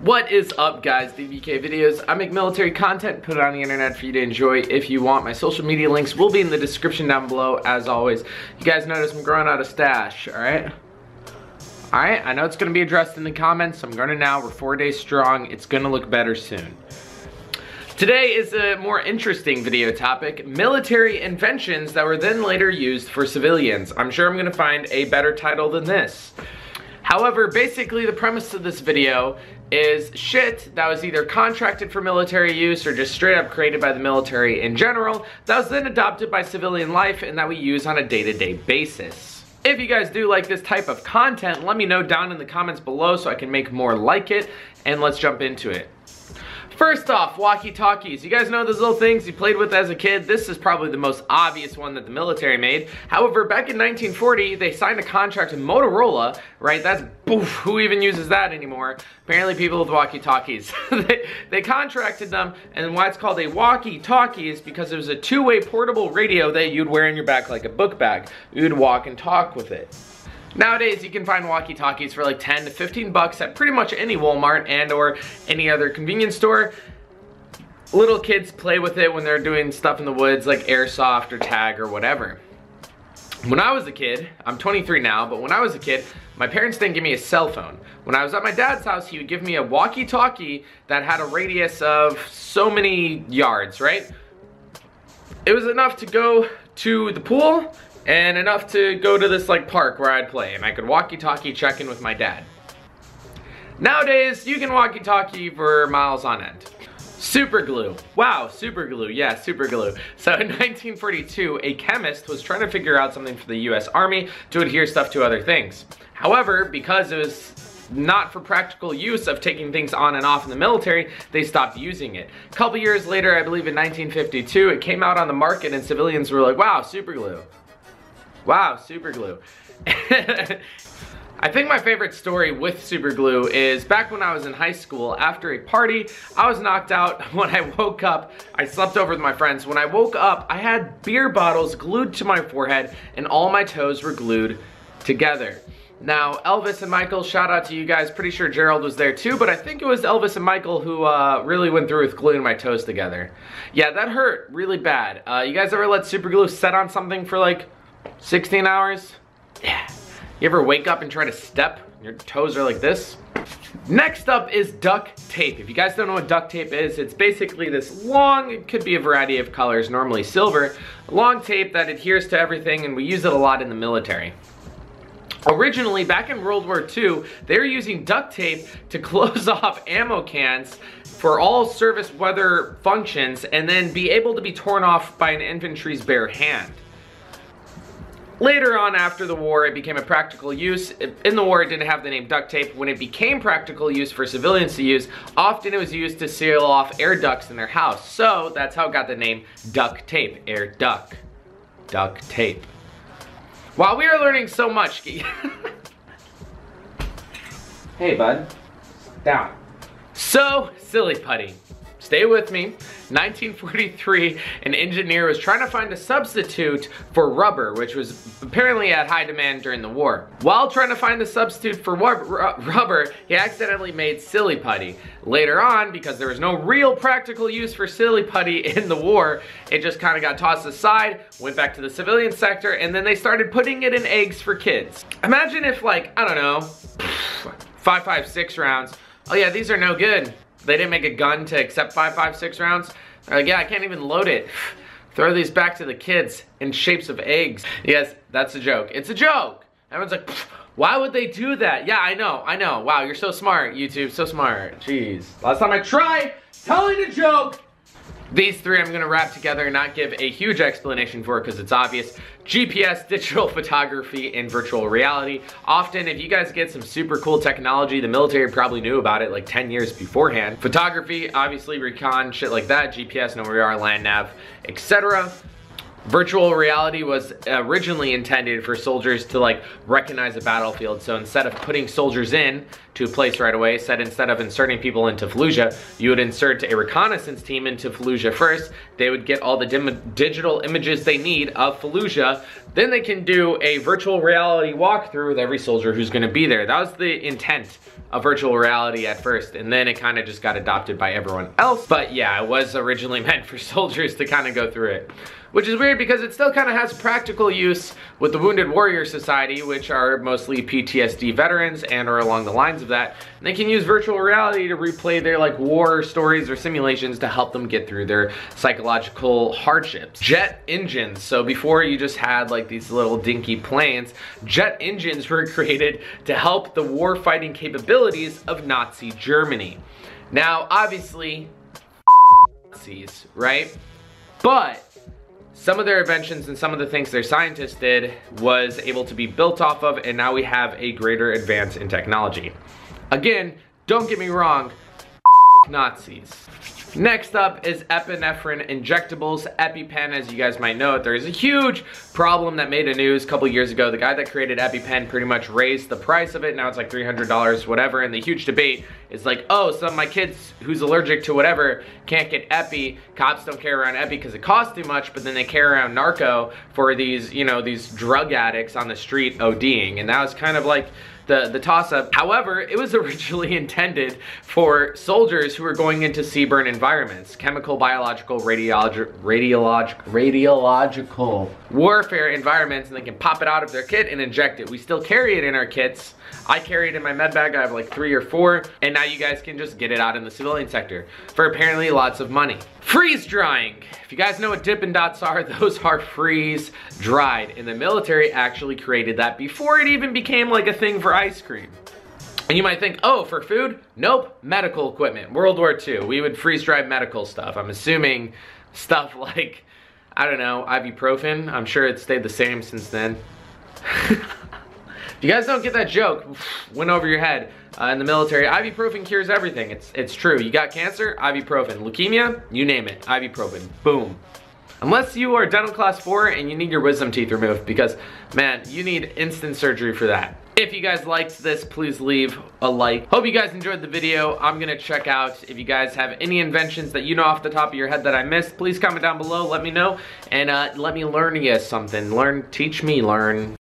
What is up, guys? DwkVideos. I make military content, put it on the internet for you to enjoy if you want. My social media links will be in the description down below, as always. You guys notice I'm growing out a stash, alright? Alright, I know it's going to be addressed in the comments. I'm going to now. We're 4 days strong. It's going to look better soon. Today is a more interesting video topic, military inventions that were then later used for civilians. I'm sure I'm going to find a better title than this. However, basically the premise of this video is shit that was either contracted for military use or just straight up created by the military in general that was then adopted by civilian life and that we use on a day-to-day basis. If you guys do like this type of content, let me know down in the comments below so I can make more like it, and let's jump into it. First off, walkie-talkies. You guys know those little things you played with as a kid? This is probably the most obvious one that the military made. However, back in 1940, they signed a contract with Motorola, right? That's, boof, who even uses that anymore? Apparently people with walkie-talkies. they contracted them, and why it's called a walkie-talkie is because it was a two-way portable radio that you'd wear in your back like a book bag. You'd walk and talk with it. Nowadays, you can find walkie-talkies for like 10 to 15 bucks at pretty much any Walmart and or any other convenience store. Little kids play with it when they're doing stuff in the woods like airsoft or tag or whatever. When I was a kid, I'm 23 now, but when I was a kid, my parents didn't give me a cell phone. When I was at my dad's house, he would give me a walkie-talkie that had a radius of so many yards, right? It was enough to go to the pool and enough to go to this like park where I'd play, and I could walkie-talkie check in with my dad. Nowadays, you can walkie-talkie for miles on end. Super glue. Wow, super glue. Yeah, super glue. So in 1942, a chemist was trying to figure out something for the US Army to adhere stuff to other things. However, because it was not for practical use of taking things on and off in the military, they stopped using it. A couple years later, I believe in 1952, it came out on the market and civilians were like, wow, super glue. Wow, super glue. I think my favorite story with super glue is back when I was in high school. After a party, I was knocked out. When I woke up, I slept over with my friends. When I woke up, I had beer bottles glued to my forehead and all my toes were glued together. Now, Elvis and Michael, shout out to you guys. Pretty sure Gerald was there too, but I think it was Elvis and Michael who really went through with gluing my toes together. Yeah, that hurt really bad. You guys ever let super glue set on something for like 16 hours? Yeah. You ever wake up and try to step and your toes are like this? Next up is duct tape. If you guys don't know what duct tape is, it's basically this long, it could be a variety of colors, normally silver, long tape that adheres to everything, and we use it a lot in the military. Originally, back in World War II, they were using duct tape to close off ammo cans for all service weather functions and then be able to be torn off by an infantry's bare hand. Later on after the war, it became a practical use. In the war, it didn't have the name duct tape. When it became practical use for civilians to use, often it was used to seal off air ducts in their house. So that's how it got the name duct tape, air duct. Duct tape. Wow, we are learning so much. Hey, bud. Down. So, silly putty. Stay with me. 1943, an engineer was trying to find a substitute for rubber, which was apparently at high demand during the war. While trying to find the substitute for rubber, he accidentally made silly putty. Later on, because there was no real practical use for silly putty in the war, it just kind of got tossed aside, went back to the civilian sector, and then they started putting it in eggs for kids. Imagine if, like, I don't know, 5.56 rounds. Oh yeah, these are no good. They didn't make a gun to accept 5.56 rounds. They're like, yeah, I can't even load it. Throw these back to the kids in shapes of eggs. Yes, that's a joke. It's a joke. Everyone's like, why would they do that? Yeah, I know. Wow, you're so smart, YouTube, so smart. Jeez. Last time I tried telling a joke. These three I'm gonna wrap together and not give a huge explanation for because it's obvious. GPS, digital photography, and virtual reality. Often, if you guys get some super cool technology, the military probably knew about it like 10 years beforehand. Photography, obviously recon, shit like that. GPS, know where we are, land nav, etc. Virtual reality was originally intended for soldiers to like recognize a battlefield. So instead of putting soldiers in to a place right away, instead of inserting people into Fallujah, you would insert a reconnaissance team into Fallujah first. They would get all the digital images they need of Fallujah. Then they can do a virtual reality walkthrough with every soldier who's gonna be there. That was the intent of virtual reality at first, and then it kind of just got adopted by everyone else. But yeah, it was originally meant for soldiers to kind of go through it. Which is weird because it still kind of has practical use with the Wounded Warrior Society, which are mostly PTSD veterans and are along the lines of that. And they can use virtual reality to replay their like war stories or simulations to help them get through their psychological hardships. Jet engines. So before you just had like these little dinky planes, jet engines were created to help the war fighting capabilities of Nazi Germany. Now, obviously, Nazis, right? But some of their inventions and some of the things their scientists did was able to be built off of, and now we have a greater advance in technology. Again, don't get me wrong, Nazis. Next up is epinephrine injectables, EpiPen. As you guys might know, there's a huge problem that made the news a couple years ago. The guy that created EpiPen pretty much raised the price of it. Now it's like $300, whatever. And the huge debate is like, oh, some of my kids who's allergic to whatever can't get Epi. Cops don't carry around Epi because it costs too much, but then they carry around narco for these, you know, these drug addicts on the street ODing. And that was kind of like the toss-up. However, it was originally intended for soldiers who were going into CBRN environments, chemical, biological, radiological warfare environments, and they can pop it out of their kit and inject it. We still carry it in our kits. I carry it in my med bag. I have like 3 or 4, and now you guys can just get it out in the civilian sector for apparently lots of money. Freeze drying. If you guys know what Dippin' Dots are, those are freeze dried, and the military actually created that before it even became like a thing for ice cream. And you might think, oh, for food? Nope, medical equipment. World War II, we would freeze dry medical stuff. I'm assuming stuff like, I don't know, ibuprofen. I'm sure it stayed the same since then. If you guys don't get that joke, went over your head. In the military, ibuprofen cures everything. It's true. You got cancer, ibuprofen. Leukemia, you name it, ibuprofen. Boom. Unless you are dental class 4 and you need your wisdom teeth removed, because, man, you need instant surgery for that. If you guys liked this, please leave a like. Hope you guys enjoyed the video. I'm gonna check out if you guys have any inventions that you know off the top of your head that I missed. Please comment down below, let me know, and let me learn you something. Teach me, learn.